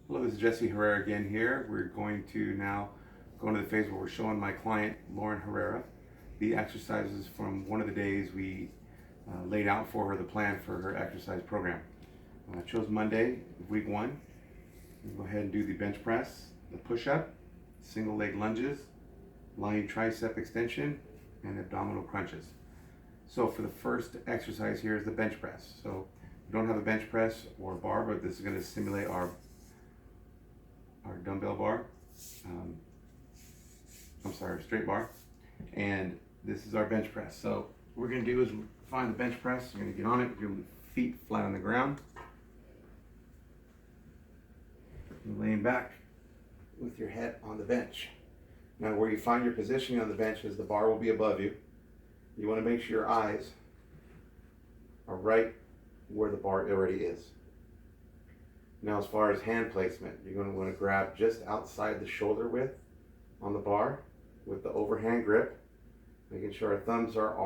Hello, this is Jesse Herrera again here. We're going to now go into the phase where we're showing my client, Lauren Herrera, the exercises from one of the days we laid out for her, the plan for her exercise program. I chose Monday, week one. We'll go ahead and do the bench press, the push-up, single leg lunges, lying tricep extension, and abdominal crunches. So for the first exercise here is the bench press. So we don't have a bench press or bar, but this is going to simulate our dumbbell bar, straight bar, and this is our bench press. So what we're going to do is find the bench press. You're going to get on it, your feet flat on the ground, and laying back with your head on the bench. Now where you find your positioning on the bench is the bar will be above you. You want to make sure your eyes are right where the bar already is. Now as far as hand placement, you're going to want to grab just outside the shoulder width on the bar with the overhand grip, making sure our thumbs are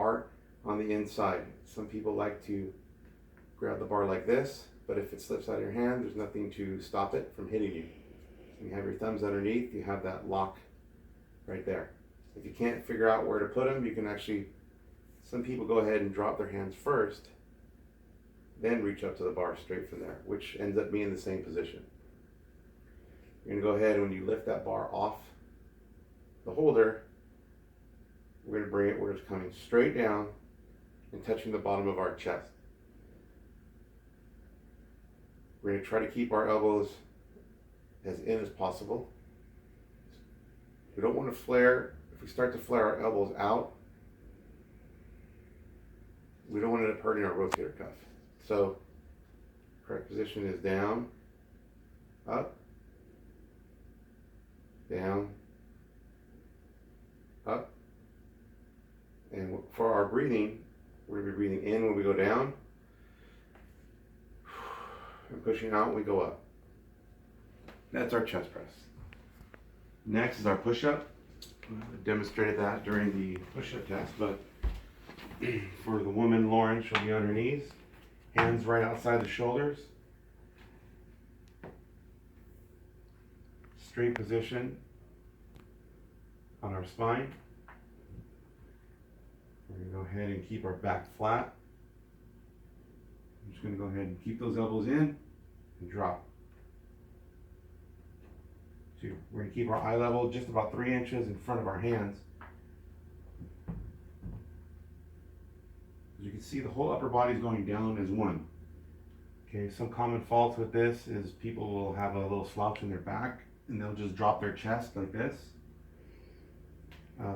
on the inside. Some people like to grab the bar like this, but if it slips out of your hand, there's nothing to stop it from hitting you. You have your thumbs underneath, you have that lock right there. If you can't figure out where to put them, you can actually, some people go ahead and drop their hands first, then reach up to the bar straight from there, which ends up being the same position. You're gonna go ahead and when you lift that bar off the holder, we're gonna bring it where it's coming straight down and touching the bottom of our chest. We're gonna try to keep our elbows as in as possible. We don't want to flare. If we start to flare our elbows out, we don't want to end up hurting our rotator cuff. So, correct position is down, up, down, up. And for our breathing, we're going to be breathing in when we go down, and pushing out when we go up. That's our chest press. Next is our push-up. I demonstrated that during the push-up test, but for the woman, Lauren, she'll be on her knees, hands right outside the shoulders, straight position on our spine. We're going to go ahead and keep our back flat. I'm just going to go ahead and keep those elbows in and drop. Two. We're going to keep our eye level just about 3 inches in front of our hands. As you can see, the whole upper body is going down as one. Okay, some common faults with this is people will have a little slouch in their back and they'll just drop their chest like this.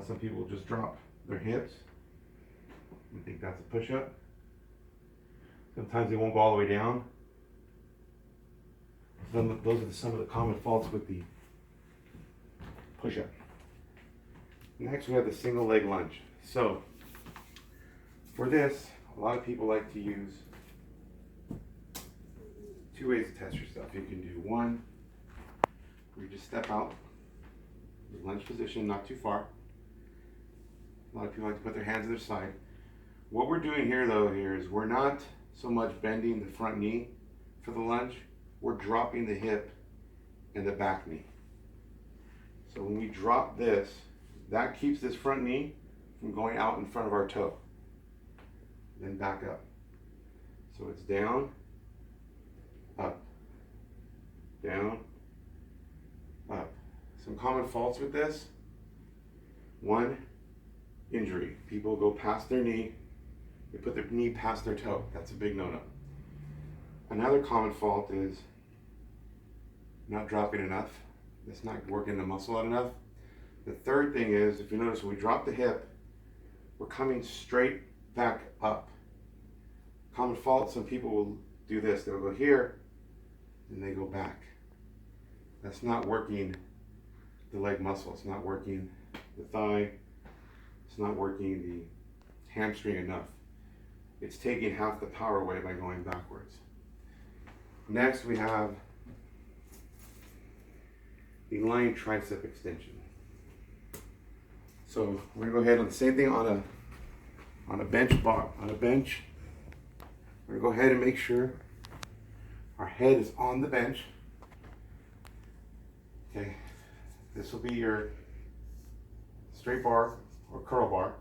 Some people will just drop their hips. I think that's a push-up. Sometimes they won't go all the way down. Those are some of the common faults with the push-up. Next we have the single leg lunge. So for this, a lot of people like to use 2 ways to test yourself. You can do one where you just step out, the lunge position, not too far. A lot of people like to put their hands to their side. What we're doing here though is we're not so much bending the front knee for the lunge, we're dropping the hip and the back knee. So when we drop this, that keeps this front knee from going out in front of our toe. Then back up. So it's down, up, down, up. Some common faults with this. One, injury. People go past their knee, they put their knee past their toe. That's a big no-no. Another common fault is not dropping enough. It's not working the muscle out enough. The third thing is, if you notice, when we drop the hip, we're coming straight back up. Common fault, some people will do this. They'll go here, and they go back. That's not working the leg muscle. It's not working the thigh. It's not working the hamstring enough. It's taking half the power away by going backwards. Next, we have the lying tricep extension. So we're gonna go ahead on the same thing on a bench bar. On a bench, we're gonna go ahead and make sure our head is on the bench. Okay, this will be your straight bar or curl bar.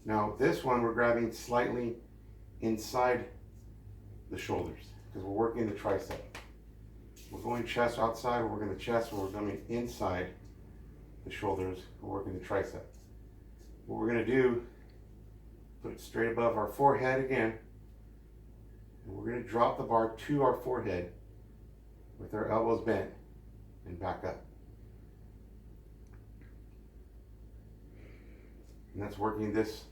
Now this one we're grabbing slightly inside the shoulders because we're working the tricep. We're going chest outside, we're working the chest, we're going inside the shoulders, we're working the tricep. What we're going to do, put it straight above our forehead again, and we're going to drop the bar to our forehead with our elbows bent and back up. And that's working this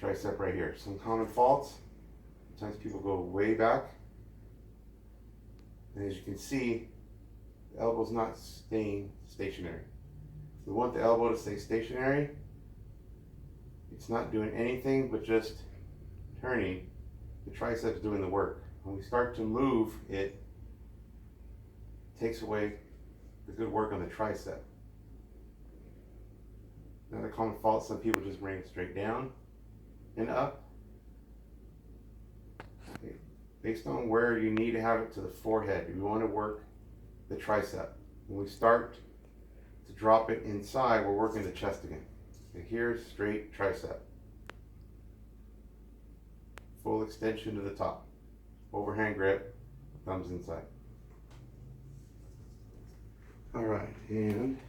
tricep right here. Some common faults. Sometimes people go way back. And as you can see, the elbow's not staying stationary. We want the elbow to stay stationary. It's not doing anything but just turning. The tricep's doing the work. When we start to move, it takes away the good work on the tricep. Another common fault, some people just bring it straight down and up. Okay. Based on where you need to have it to the forehead, you want to work the tricep. When we start to drop it inside, we're working the chest again. Okay, here's straight tricep. Full extension to the top. Overhand grip, thumbs inside. All right, and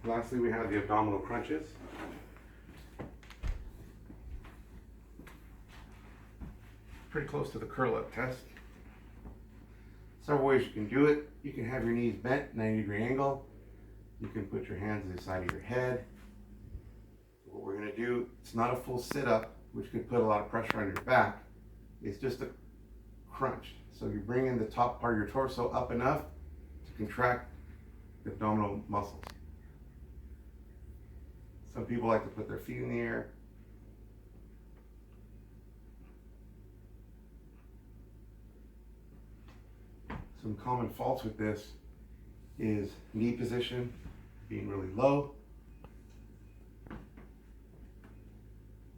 lastly we have the abdominal crunches. Pretty close to the curl up test. Several ways you can do it. You can have your knees bent, 90-degree angle. You can put your hands to the side of your head. What we're going to do, it's not a full sit-up, which could put a lot of pressure on your back. It's just a crunch. So you're bringing the top part of your torso up enough to contract the abdominal muscles. Some people like to put their feet in the air. Some common faults with this is knee position being really low,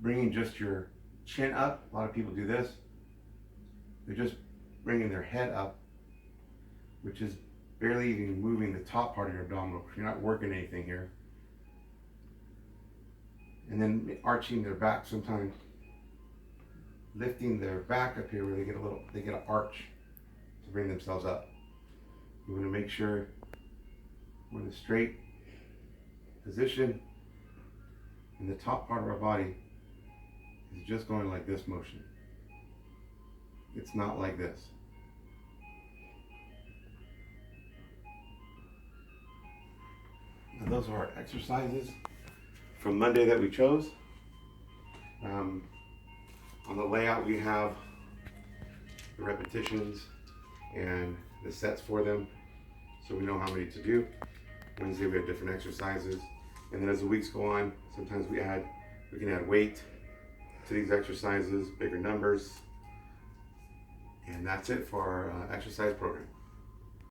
bringing just your chin up. A lot of people do this. They're just bringing their head up, which is barely even moving the top part of your abdominal. You're not working anything here. And then arching their back, sometimes lifting their back up here where they get an arch to bring themselves up. You want to make sure we're in a straight position and the top part of our body is just going like this motion. It's not like this. Now those are our exercises from Monday that we chose. On the layout we have the repetitions and the sets for them, so we know how many to do. Wednesday we have different exercises, and then as the weeks go on, sometimes we can add weight to these exercises, bigger numbers, and that's it for our exercise program.